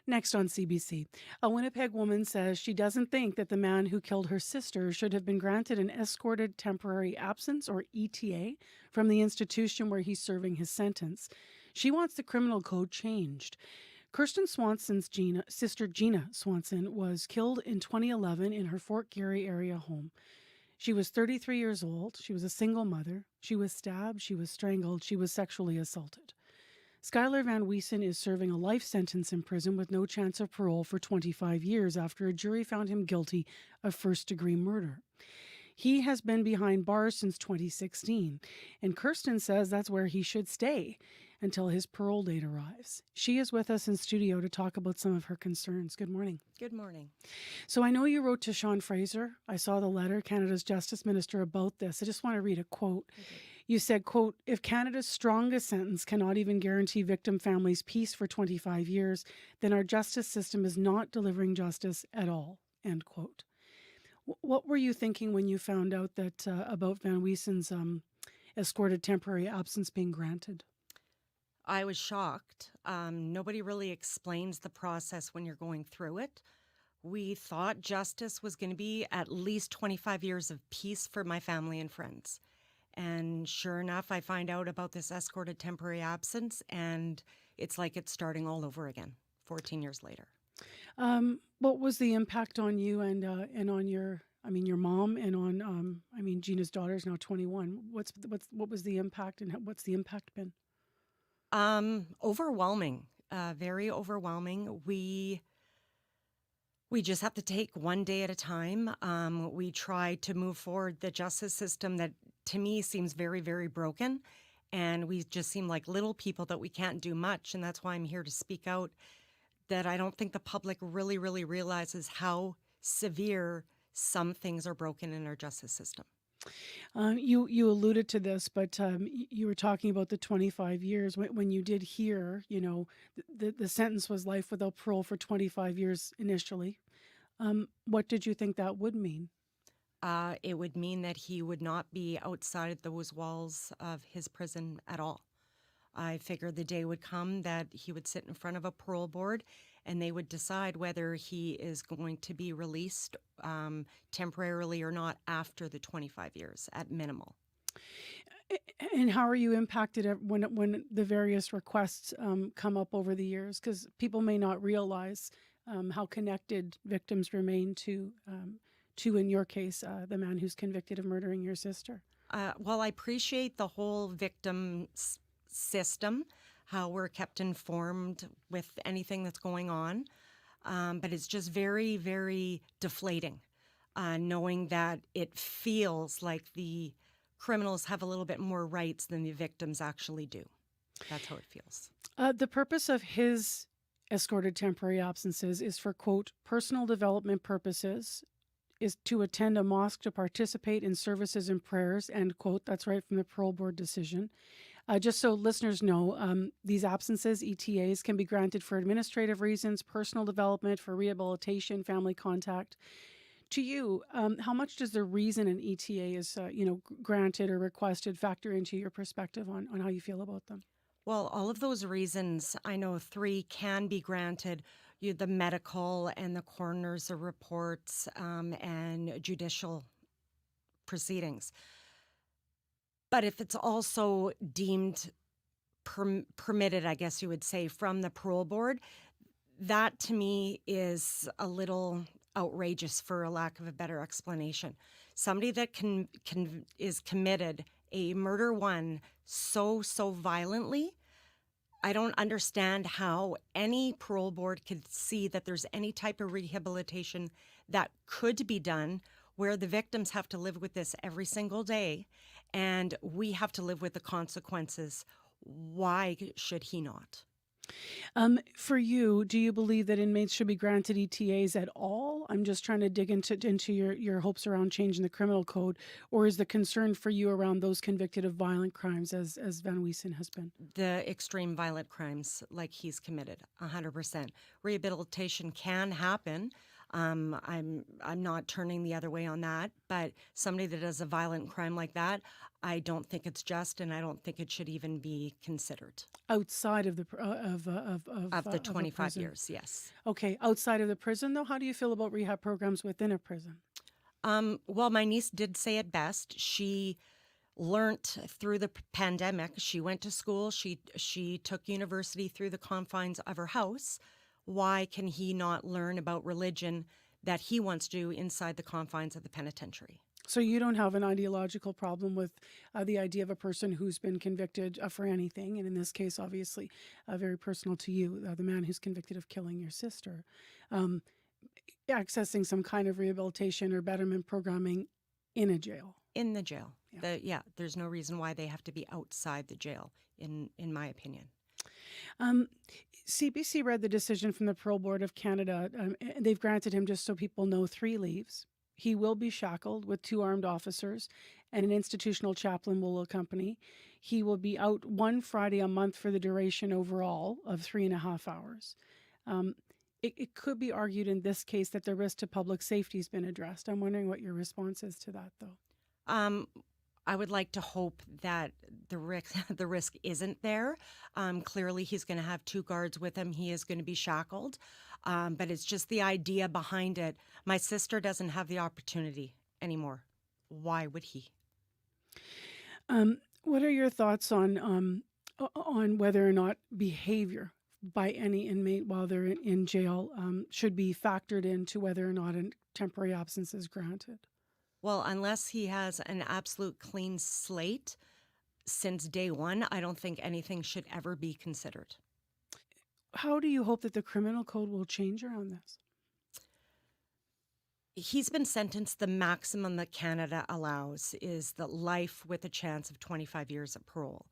Next on CBC, a Winnipeg woman says she doesn't think that the man who killed her sister should have been granted an escorted temporary absence, or ETA, from the institution where he's serving his sentence. She wants the criminal code changed. Kirstin Swanson's sister Gina Swanson was killed in 2011 in her Fort Garry area home. She was 33 years old. She was a single mother. She was stabbed. She was strangled. She was sexually assaulted. Schuyler Van Wissen is serving a life sentence in prison with no chance of parole for 25 years after a jury found him guilty of first-degree murder. He has been behind bars since 2016, and Kirstin says that's where he should stay until his parole date arrives. She is with us in studio to talk about some of her concerns. Good morning. Good morning. So I know you wrote to Sean Fraser. I saw the letter, Canada's Justice Minister, about this. I just want to read a quote. Okay. You said, quote, "If Canada's strongest sentence cannot even guarantee victim families peace for 25 years, then our justice system is not delivering justice at all," end quote. What were you thinking when you found out that about Van Wissen's escorted temporary absence being granted? I was shocked. Nobody really explains the process when you're going through it. We thought justice was going to be at least 25 years of peace for my family and friends. And sure enough, I find out about this escorted temporary absence, and it's like it's starting all over again 14 years later. What was the impact on you and on your mom, and on Gina's daughter's now 21. What was the impact, and what's the impact been? Overwhelming, very overwhelming. We just have to take one day at a time. We try to move forward the justice system that, to me, seems very, very broken. And we just seem like little people that we can't do much. And that's why I'm here to speak out, that I don't think the public really, really realizes how severe some things are broken in our justice system. You alluded to this, but you were talking about the 25 years. When you did hear, the sentence was life without parole for 25 years initially. What did you think that would mean? It would mean that he would not be outside those walls of his prison at all. I figured the day would come that he would sit in front of a parole board and they would decide whether he is going to be released temporarily or not after the 25 years at minimal. And how are you impacted when the various requests come up over the years? Because people may not realize how connected victims remain to, in your case, the man who's convicted of murdering your sister. Well, I appreciate the whole victim system, how we're kept informed with anything that's going on. But it's just very, very deflating, knowing that it feels like the criminals have a little bit more rights than the victims actually do. That's how it feels. The purpose of his escorted temporary absences is for, quote, personal development purposes, is to attend a mosque to participate in services and prayers, end quote. That's right from the Parole Board decision. Just so listeners know, these absences, ETAs, can be granted for administrative reasons, personal development, for rehabilitation, family contact. To you, how much does the reason an ETA is, granted or requested factor into your perspective on how you feel about them? Well, all of those reasons, I know 3 can be granted. The medical and the coroner's reports and judicial proceedings. But if it's also deemed permitted, I guess you would say, from the parole board, that to me is a little outrageous, for a lack of a better explanation. Somebody that is committed a murder one so violently, I don't understand how any parole board could see that there's any type of rehabilitation that could be done, where the victims have to live with this every single day and we have to live with the consequences. Why should he not? For you, do you believe that inmates should be granted ETAs at all? I'm just trying to dig into your hopes around changing the criminal code, or is the concern for you around those convicted of violent crimes as Van Wissen has been? The extreme violent crimes like he's committed, 100%. Rehabilitation can happen. I'm not turning the other way on that. But somebody that does a violent crime like that, I don't think it's just, and I don't think it should even be considered. Outside of the Of the of a 25 prison. years, yes. Okay, outside of the prison though, how do you feel about rehab programs within a prison? Well, my niece did say it best. She learnt through the pandemic. She went to school. She took university through the confines of her house. Why can he not learn about religion that he wants to do inside the confines of the penitentiary? So you don't have an ideological problem with the idea of a person who's been convicted for anything, and in this case, obviously, very personal to you, the man who's convicted of killing your sister, um, accessing some kind of rehabilitation or betterment programming in a jail. In the jail. Yeah. There's no reason why they have to be outside the jail, in my opinion. Um, CBC read the decision from the Parole Board of Canada. And they've granted him, just so people know, 3 leaves. He will be shackled with 2 armed officers, and an institutional chaplain will accompany. He will be out 1 Friday a month for the duration overall of 3.5 hours. Um, it could be argued in this case that the risk to public safety has been addressed. I'm wondering what your response is to that, though. Um, I would like to hope that the risk the risk isn't there. Clearly, he's going to have 2 guards with him. He is going to be shackled, but it's just the idea behind it. My sister doesn't have the opportunity anymore. Why would he? What are your thoughts on whether or not behavior by any inmate while they're in jail should be factored into whether or not a temporary absence is granted? Well, unless he has an absolute clean slate since day one, I don't think anything should ever be considered. How do you hope that the criminal code will change around this? He's been sentenced, the maximum that Canada allows is the life with a chance of 25 years of parole.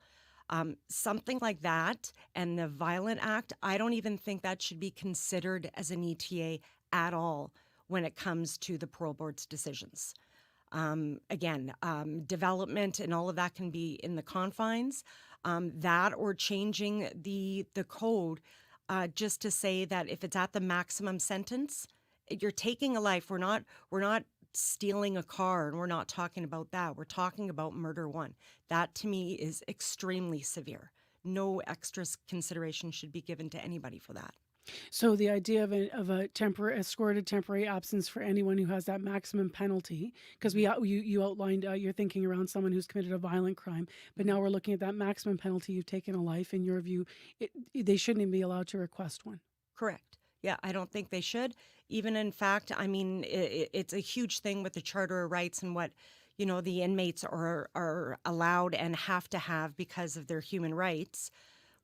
Something like that, and the Violent Act, I don't even think that should be considered as an ETA at all when it comes to the parole board's decisions. Again, development and all of that can be in the confines. That or changing the code just to say that if it's at the maximum sentence, you're taking a life. We're not stealing a car, and we're not talking about that. We're talking about murder 1. That to me is extremely severe. No extra consideration should be given to anybody for that. So the idea of a escorted temporary absence for anyone who has that maximum penalty, because you outlined your thinking around someone who's committed a violent crime, but now we're looking at that maximum penalty. You've taken a life. In your view, they shouldn't even be allowed to request one. Correct. Yeah, I don't think they should. Even in fact, I mean, it's a huge thing with the Charter of Rights and what the inmates are allowed and have to have because of their human rights,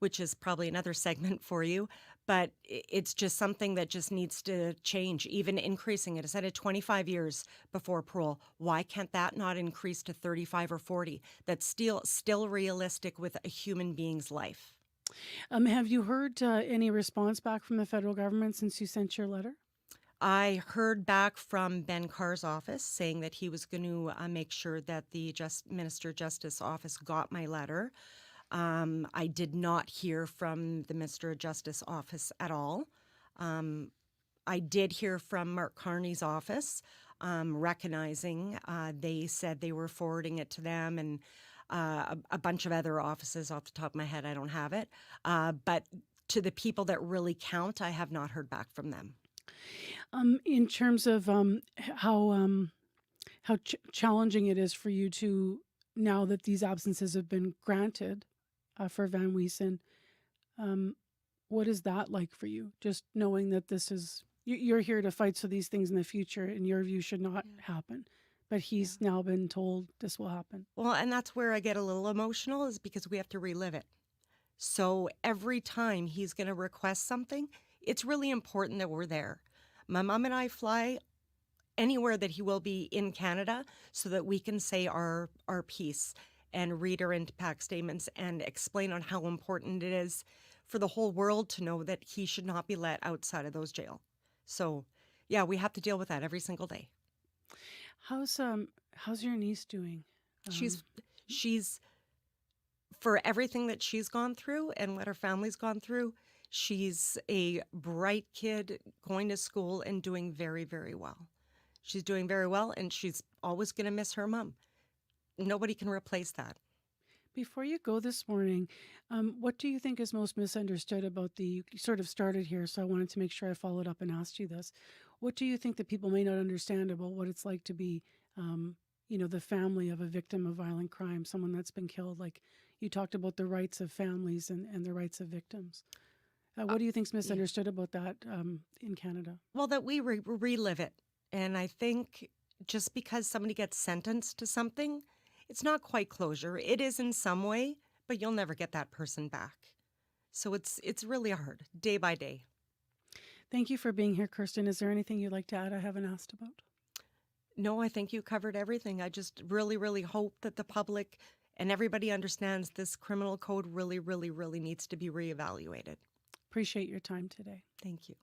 which is probably another segment for you. But it's just something that just needs to change, even increasing it. It's at 25 years before parole. Why can't that not increase to 35 or 40? That's still realistic with a human being's life. Have you heard any response back from the federal government since you sent your letter? I heard back from Ben Carr's office saying that he was going to make sure that the Minister of Justice office got my letter. I did not hear from the Minister of Justice office at all. I did hear from Mark Carney's office, recognizing they said they were forwarding it to them, and a bunch of other offices. Off the top of my head, I don't have it. But to the people that really count, I have not heard back from them. In terms of how challenging it is for you to, now that these absences have been granted for Van Wissen, what is that like for you? Just knowing that this is, you're here to fight so these things in the future, in your view, should not happen. But he's now been told this will happen. Well, and that's where I get a little emotional, is because we have to relive it. So every time he's going to request something, it's really important that we're there. My mom and I fly anywhere that he will be in Canada so that we can say our piece and read our impact statements and explain on how important it is for the whole world to know that he should not be let outside of those jail. So, yeah, we have to deal with that every single day. How's your niece doing? She's for everything that she's gone through and what her family's gone through, She's a bright kid going to school and doing very, very well. She's doing very well, and she's always going to miss her mom. Nobody can replace that. Before you go this morning, what do you think is most misunderstood about you sort of started here, so I wanted to make sure I followed up and asked you this. What do you think that people may not understand about what it's like to be, the family of a victim of violent crime, someone that's been killed? Like you talked about the rights of families and the rights of victims. What do you think's Yeah. misunderstood about that in Canada? Well, that we relive it. And I think just because somebody gets sentenced to something, it's not quite closure. It is in some way, but you'll never get that person back. So it's really hard, day by day. Thank you for being here, Kirstin. Is there anything you'd like to add I haven't asked about? No, I think you covered everything. I just really, really hope that the public and everybody understands this criminal code really, really, really needs to be reevaluated. Appreciate your time today. Thank you.